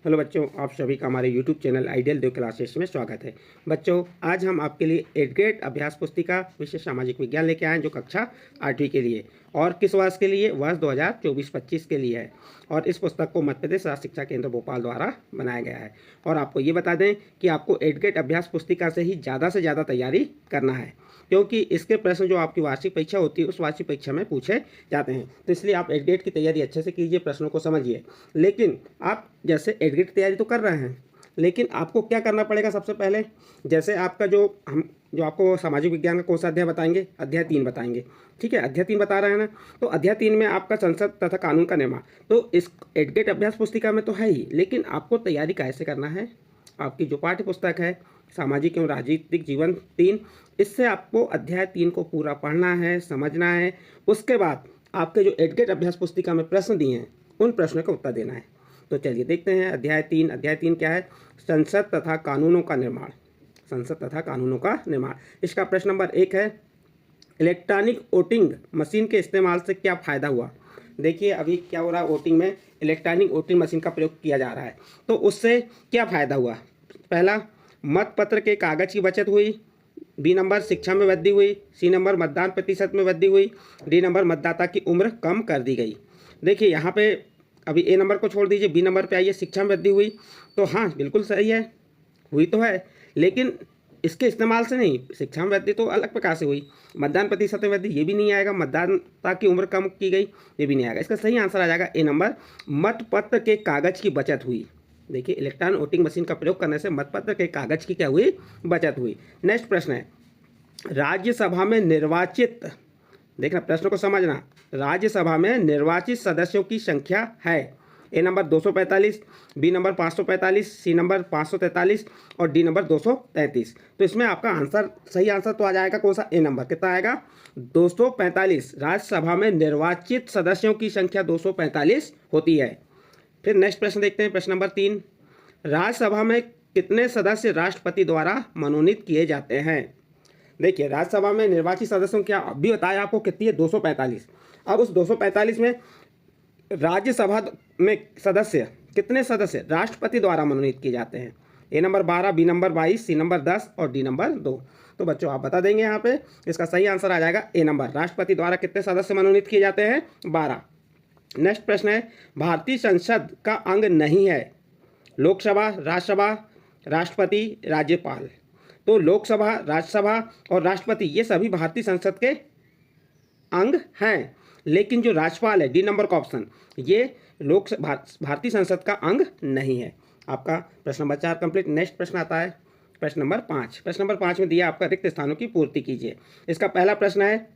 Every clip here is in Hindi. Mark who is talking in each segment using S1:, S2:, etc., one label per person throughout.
S1: हेलो बच्चों, आप सभी का हमारे YouTube चैनल आइडियल देव क्लासेस में स्वागत है। बच्चों, आज हम आपके लिए 8th ग्रेड अभ्यास पुस्तिका विषय सामाजिक विज्ञान लेके आए हैं, जो कक्षा 8वीं के लिए और किस वर्ष के लिए, वर्ष 2024-25 के लिए है। और इस पुस्तक को मध्य प्रदेश राज्य शिक्षा केंद्र भोपाल द्वारा बनाया गया है। और आपको ये बता दें कि आपको 8th ग्रेड अभ्यास पुस्तिका से ही ज़्यादा से ज़्यादा तैयारी करना है, क्योंकि इसके प्रश्न जो आपकी वार्षिक परीक्षा होती है उस वार्षिक परीक्षा में पूछे जाते हैं। तो इसलिए आप 8th ग्रेड की तैयारी अच्छे से कीजिए, प्रश्नों को समझिए। लेकिन आप जैसे 8th ग्रेड की तैयारी तो कर रहे हैं, लेकिन आपको क्या करना पड़ेगा सबसे पहले, जैसे आपका जो आपको सामाजिक विज्ञान का कौन सा अध्याय बताएंगे, अध्याय 3 बताएंगे। ठीक है, अध्याय 3 बता रहे हैं ना, तो अध्याय 3 में आपका संसद तथा कानून का निर्माण, तो इस 8th ग्रेड अभ्यास पुस्तिका में तो है ही, लेकिन आपको तैयारी कैसे करना है। आपकी जो पाठ्य पुस्तक है सामाजिक एवं राजनीतिक जीवन 3, इससे आपको अध्याय 3 को पूरा पढ़ना है, समझना है। उसके बाद आपके जो 8th ग्रेड अभ्यास पुस्तिका में प्रश्न दिए हैं उन प्रश्नों का उत्तर देना है। तो चलिए देखते हैं अध्याय 3। अध्याय 3 क्या है? संसद तथा कानूनों का निर्माण। संसद तथा कानूनों का निर्माण। इसका प्रश्न नंबर 1 है, इलेक्ट्रॉनिक वोटिंग मशीन के इस्तेमाल से क्या फ़ायदा हुआ। देखिए अभी क्या हो रहा है, वोटिंग में इलेक्ट्रॉनिक वोटिंग मशीन का प्रयोग किया जा रहा है, तो उससे क्या फ़ायदा हुआ। पहला, मतपत्र के कागज़ की बचत हुई। बी नंबर, शिक्षा में वृद्धि हुई। सी नंबर, मतदान प्रतिशत में वृद्धि हुई। डी नंबर, मतदाता की उम्र कम कर दी गई। देखिए यहाँ पे अभी ए नंबर को छोड़ दीजिए, बी नंबर पे आइए, शिक्षा में वृद्धि हुई। तो हाँ बिल्कुल सही है, हुई तो है, लेकिन इसके इस्तेमाल से नहीं। शिक्षा में वृद्धि तो अलग प्रकार से हुई। मतदान प्रतिशत में वृद्धि, ये भी नहीं आएगा। मतदाता की उम्र कम की गई, ये भी नहीं आएगा। इसका सही आंसर आ जाएगा ए नंबर, मतपत्र के कागज़ की बचत हुई। देखिए इलेक्ट्रॉनिक वोटिंग मशीन का प्रयोग करने से मतपत्र के कागज़ की क्या हुई, बचत हुई। नेक्स्ट प्रश्न है, राज्यसभा में निर्वाचित, देखना प्रश्न को समझना, राज्यसभा में निर्वाचित सदस्यों की संख्या है। A number 245, B number 545, C number 543 और डी नंबर 233। तो इसमें आपका आंसर, सही आंसर तो आ जाएगा कौन सा, ए नंबर। कितना आएगा, 245। राज्यसभा में निर्वाचित सदस्यों की संख्या 245 होती है। फिर नेक्स्ट प्रश्न देखते हैं, प्रश्न नंबर 3, राज्यसभा में कितने सदस्य राष्ट्रपति द्वारा मनोनीत किए जाते हैं। देखिए राज्यसभा में निर्वाचित सदस्यों की अभी बताया आपको कितनी है, 245। अब उस 245 में राज्यसभा में सदस्य, कितने सदस्य राष्ट्रपति द्वारा मनोनीत किए जाते हैं। A number 12, B number 22, C number 10 और डी नंबर 2। तो बच्चों आप बता देंगे यहाँ पे, इसका सही आंसर आ जाएगा ए नंबर, राष्ट्रपति द्वारा कितने सदस्य मनोनीत किए जाते हैं, 12। नेक्स्ट प्रश्न है, भारतीय संसद का अंग नहीं है। लोकसभा, राज्यसभा, राष्ट्रपति, राज्यपाल। तो लोकसभा, राज्यसभा और राष्ट्रपति ये सभी भारतीय संसद के अंग हैं, लेकिन जो राज्यपाल है, डी नंबर का ऑप्शन, ये भारतीय संसद का अंग नहीं है। आपका प्रश्न नंबर 4 कंप्लीट। नेक्स्ट प्रश्न आता है प्रश्न नंबर 5। प्रश्न नंबर 5 में दिया आपका रिक्त स्थानों की पूर्ति कीजिए। इसका पहला प्रश्न है,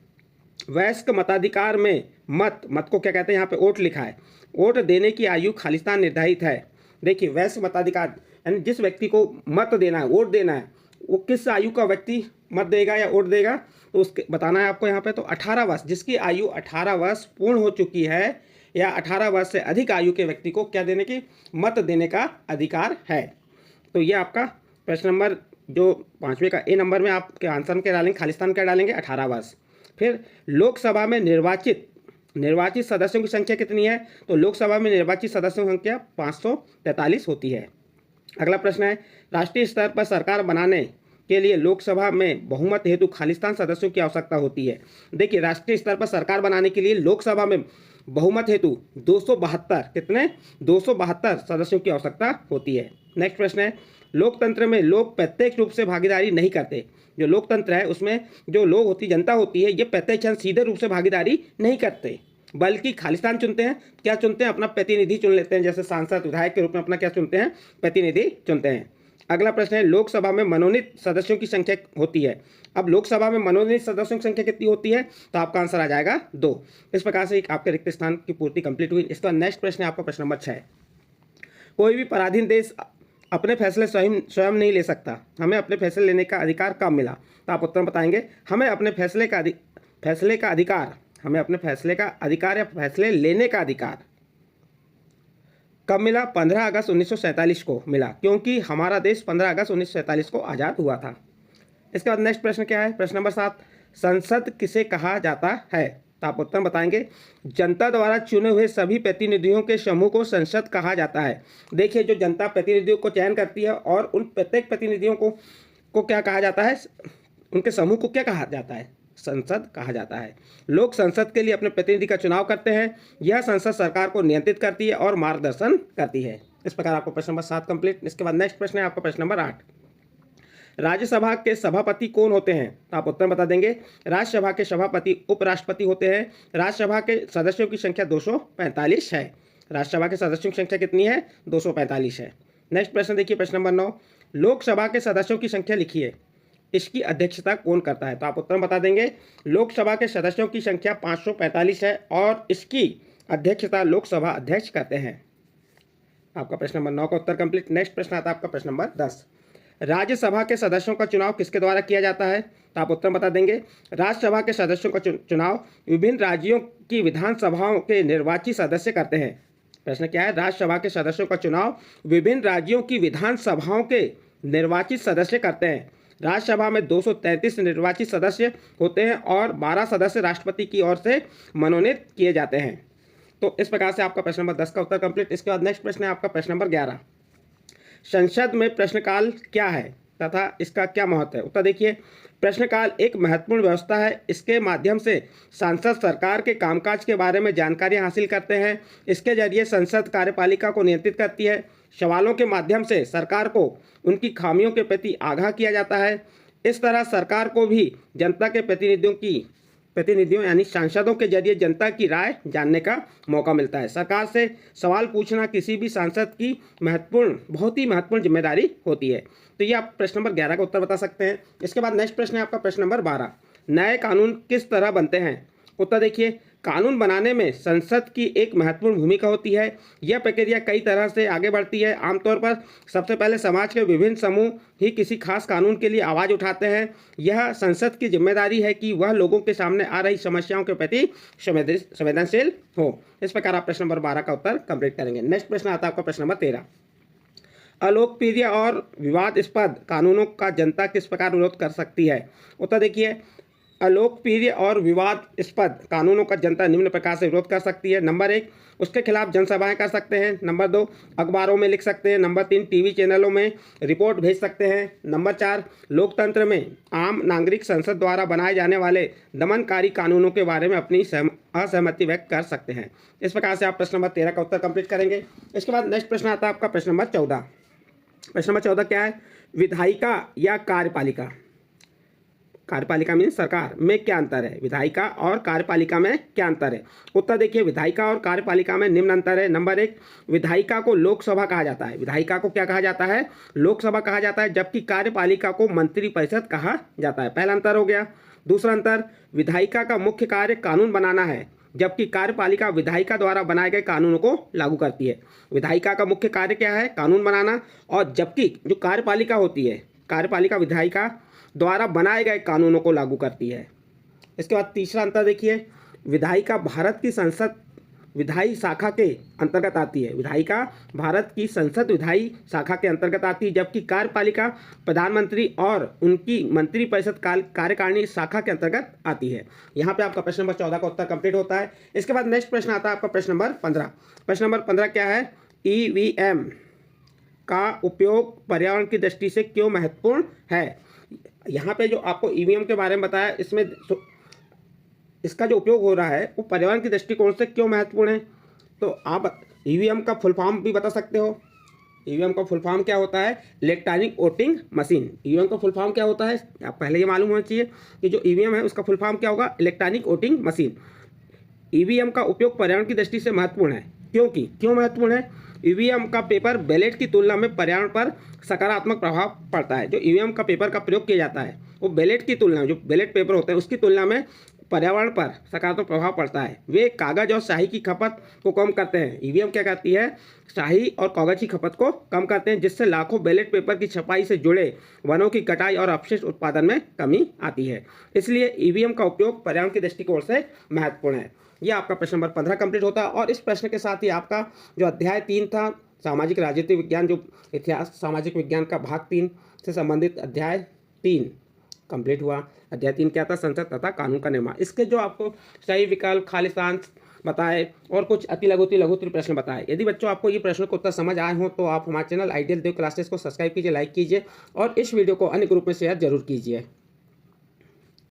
S1: वयस्क मताधिकार में मत को क्या कहते हैं, यहाँ पे वोट लिखा है। वोट देने की आयु खालिस्तान निर्धारित है। देखिए वयस्क मताधिकार यानी जिस व्यक्ति को मत देना है, वोट देना है, वो किस आयु का व्यक्ति मत देगा या वोट देगा, तो उसके बताना है आपको यहाँ पे। तो 18 वर्ष, जिसकी आयु 18 वर्ष पूर्ण हो चुकी है या 18 वर्ष से अधिक आयु के व्यक्ति को क्या देने की, मत देने का अधिकार है। तो ये आपका प्रश्न नंबर जो 5वें का ए नंबर में आपके आंसर में क्या डालेंगे, खालिस्तान क्या डालेंगे, 18 वर्ष। फिर लोकसभा में निर्वाचित सदस्यों की संख्या कितनी है। तो लोकसभा में निर्वाचित सदस्यों की संख्या 543 होती है। अगला प्रश्न है, राष्ट्रीय स्तर पर सरकार बनाने के लिए लोकसभा में बहुमत हेतु खालिस्तान सदस्यों की आवश्यकता होती है। देखिए राष्ट्रीय स्तर पर सरकार बनाने के लिए लोकसभा में बहुमत हेतु 272, कितने, 272 सदस्यों की आवश्यकता होती है। नेक्स्ट प्रश्न है, लोकतंत्र में लोग प्रत्यक्ष रूप से भागीदारी नहीं करते। जो लोकतंत्र है उसमें जो लोग होती, जनता होती है, ये प्रत्यक्ष सीधे रूप से भागीदारी नहीं करते, बल्कि खालिस्तान चुनते हैं। क्या चुनते हैं, अपना प्रतिनिधि चुन लेते हैं, जैसे सांसद विधायक के रूप में अपना क्या चुनते हैं, प्रतिनिधि चुनते हैं। अगला प्रश्न है, लोकसभा में मनोनीत सदस्यों की संख्या होती है। अब लोकसभा में मनोनीत सदस्यों की संख्या कितनी होती है, तो आपका आंसर आ जाएगा 2। इस प्रकार से आपके रिक्त स्थान की पूर्ति कंप्लीट हुई। इसका नेक्स्ट प्रश्न है आपका प्रश्न नंबर 6, कोई भी पराधीन देश अपने फैसले स्वयं नहीं ले सकता, हमें अपने फैसले लेने का अधिकार कब मिला। तो आप उत्तर बताएंगे, हमें अपने फैसले का अधिकार, हमें अपने फैसले का अधिकार या फैसले लेने का अधिकार कब मिला, 15 अगस्त 1947 को मिला, क्योंकि हमारा देश 15 अगस्त 1947 को आज़ाद हुआ था। इसके बाद नेक्स्ट प्रश्न क्या है, प्रश्न नंबर 7, संसद किसे कहा जाता है। तो आप उत्तर बताएंगे। जनता द्वारा चुने हुए सभी प्रतिनिधियों के समूह को संसद कहा जाता है। देखिए, जो जनता प्रतिनिधियों को चयन करती है और उन प्रत्येक प्रतिनिधियों को क्या कहा जाता है, उनके समूह को क्या कहा जाता है, संसद कहा जाता है। लोग संसद के लिए अपने प्रतिनिधि का चुनाव करते हैं। यह संसद सरकार को नियंत्रित करती है और मार्गदर्शन करती है। इस प्रकार आपको प्रश्न नंबर 7 कंप्लीट। इसके बाद नेक्स्ट प्रश्न है आपका प्रश्न नंबर 8। राज्यसभा के सभापति कौन होते हैं? तो आप उत्तर बता देंगे। राज्यसभा के सभापति उपराष्ट्रपति होते हैं। राज्यसभा के सदस्यों की संख्या 245 है। राज्यसभा के सदस्यों की संख्या कितनी है? 245 है। नेक्स्ट प्रश्न देखिए, प्रश्न नंबर 9। लोकसभा के सदस्यों की संख्या लिखिए, इसकी अध्यक्षता कौन करता है? तो आप उत्तर बता देंगे। लोकसभा के सदस्यों की संख्या 545 है और इसकी अध्यक्षता लोकसभा अध्यक्ष करते हैं। आपका प्रश्न नंबर 9 का उत्तर कंप्लीट। नेक्स्ट प्रश्न आता है आपका प्रश्न नंबर 10। राज्यसभा के सदस्यों का चुनाव किसके द्वारा किया जाता है? तो आप उत्तर बता देंगे। राज्यसभा के सदस्यों का चुनाव विभिन्न राज्यों की विधानसभाओं के निर्वाचित सदस्य करते हैं। प्रश्न क्या है? राज्यसभा के सदस्यों का चुनाव विभिन्न राज्यों की विधानसभाओं के निर्वाचित सदस्य करते हैं। राज्यसभा में 233 निर्वाचित सदस्य होते हैं और 12 सदस्य राष्ट्रपति की ओर से मनोनीत किए जाते हैं। तो इस प्रकार से आपका प्रश्न नंबर 10 का उत्तर कंप्लीट। इसके बाद नेक्स्ट प्रश्न है आपका प्रश्न नंबर 11। संसद में प्रश्नकाल क्या है तथा इसका क्या महत्व है? उत्तर देखिए। प्रश्नकाल एक महत्वपूर्ण व्यवस्था है। इसके माध्यम से सांसद सरकार के कामकाज के बारे में जानकारी हासिल करते हैं। इसके जरिए संसद कार्यपालिका को नियंत्रित करती है। सवालों के माध्यम से सरकार को उनकी खामियों के प्रति आगाह किया जाता है। इस तरह सरकार को भी जनता के प्रतिनिधियों यानी सांसदों के जरिए जनता की राय जानने का मौका मिलता है। सरकार से सवाल पूछना किसी भी सांसद की बहुत ही महत्वपूर्ण जिम्मेदारी होती है। तो ये आप प्रश्न नंबर 11 का उत्तर बता सकते हैं। इसके बाद नेक्स्ट प्रश्न है आपका प्रश्न नंबर 12। नए कानून किस तरह बनते हैं? उत्तर देखिए। कानून बनाने में संसद की एक महत्वपूर्ण भूमिका होती है। यह प्रक्रिया कई तरह से आगे बढ़ती है। आमतौर पर सबसे पहले समाज के विभिन्न समूह ही किसी खास कानून के लिए आवाज़ उठाते हैं। यह संसद की जिम्मेदारी है कि वह लोगों के सामने आ रही समस्याओं के प्रति संवेदनशील हो। इस प्रकार आप प्रश्न नंबर 12 का उत्तर कंप्लीट करेंगे। नेक्स्ट प्रश्न आता है आपका प्रश्न नंबर 13। अलोकप्रिय और विवादास्पद कानूनों का जनता किस प्रकार विरोध कर सकती है? उत्तर देखिए। अलोकप्रिय और विवादास्पद कानूनों का जनता निम्न प्रकार से विरोध कर सकती है। नंबर 1, उसके खिलाफ जनसभाएं कर सकते हैं। नंबर 2, अखबारों में लिख सकते हैं। नंबर 3, टीवी चैनलों में रिपोर्ट भेज सकते हैं। नंबर 4, लोकतंत्र में आम नागरिक संसद द्वारा बनाए जाने वाले दमनकारी कानूनों के बारे में अपनी असहमति व्यक्त कर सकते हैं। इस प्रकार से आप प्रश्न नंबर 13 का उत्तर कंप्लीट करेंगे। इसके बाद नेक्स्ट प्रश्न आता है आपका प्रश्न नंबर 14। प्रश्न नंबर 14 क्या है? विधायिका या कार्यपालिका, कार्यपालिका मीन सरकार, में क्या अंतर है? विधायिका और कार्यपालिका में क्या अंतर है? उत्तर देखिए। विधायिका और कार्यपालिका में निम्न अंतर है। नंबर 1, विधायिका को लोकसभा कहा जाता है। विधायिका को क्या कहा जाता है? लोकसभा कहा जाता है, जबकि कार्यपालिका को मंत्रिपरिषद कहा जाता है। पहला अंतर हो गया। दूसरा अंतर, विधायिका का मुख्य कार्य कानून बनाना है, जबकि कार्यपालिका विधायिका द्वारा बनाए गए कानूनों को लागू करती है। विधायिका का मुख्य कार्य क्या है? कानून बनाना, और जबकि जो कार्यपालिका होती है, कार्यपालिका विधायिका द्वारा बनाए गए कानूनों को लागू करती है। इसके बाद तीसरा अंतर देखिए। विधायिका भारत की संसद विधायी शाखा के अंतर्गत आती है। विधायिका भारत की संसद विधायी शाखा के अंतर्गत आती है, जबकि कार्यपालिका प्रधानमंत्री और उनकी मंत्रिपरिषद कार्यकारिणी शाखा के अंतर्गत आती है। यहाँ पे आपका प्रश्न नंबर 14 का उत्तर कंप्लीट होता है। इसके बाद नेक्स्ट प्रश्न आता है आपका प्रश्न नंबर 15। प्रश्न नंबर 15 क्या है? ईवीएम का उपयोग पर्यावरण की दृष्टि से क्यों महत्वपूर्ण है? यहाँ पे जो आपको ईवीएम के बारे में बताया, इसमें इसका जो उपयोग हो रहा है वो पर्यावरण की दृष्टिकोण से क्यों महत्वपूर्ण है? तो आप ईवीएम का फुल फॉर्म भी बता सकते हो। ईवीएम का फुल फॉर्म क्या होता है? Electronic voting machine. ईवीएम का फुल फॉर्म क्या होता है? आप पहले ये मालूम होना चाहिए कि जो ईवीएम है उसका फुल फॉर्म क्या होगा? Electronic voting machine. ईवीएम का उपयोग पर्यावरण की दृष्टि से महत्वपूर्ण है, क्योंकि क्यों महत्वपूर्ण है? ईवीएम का पेपर बैलेट की तुलना में पर्यावरण पर सकारात्मक प्रभाव पड़ता है। जो ईवीएम का पेपर का प्रयोग किया जाता है वो बैलेट की तुलना में, जो बैलेट पेपर होते हैं उसकी तुलना में पर्यावरण पर सकारात्मक प्रभाव पड़ता है। वे कागज और स्याही की खपत को कम करते हैं। ईवीएम क्या करती है? स्याही और कागज की खपत को कम करते हैं, जिससे लाखों बैलेट पेपर की छपाई से जुड़े वनों की कटाई और अपशिष्ट उत्पादन में कमी आती है। इसलिए ईवीएम का उपयोग पर्यावरण के दृष्टिकोण से महत्वपूर्ण है। यह आपका प्रश्न नंबर 15 कंप्लीट होता है। और इस प्रश्न के साथ ही आपका जो अध्याय 3 था, सामाजिक राजनीतिक विज्ञान, जो इतिहास सामाजिक विज्ञान का भाग 3 से संबंधित अध्याय 3 कंप्लीट हुआ। अध्याय 3 क्या था? संसद तथा कानून का निर्माण। इसके जो आपको सही विकल्प, खालिस्तान बताए और कुछ अति लघु प्रश्न बताए। यदि बच्चों आपको ये प्रश्न को उत्तर समझ आए हों तो आप हमारे चैनल आइडियल देव क्लासेस को सब्सक्राइब कीजिए, लाइक कीजिए और इस वीडियो को अन्य ग्रुप में शेयर जरूर कीजिए।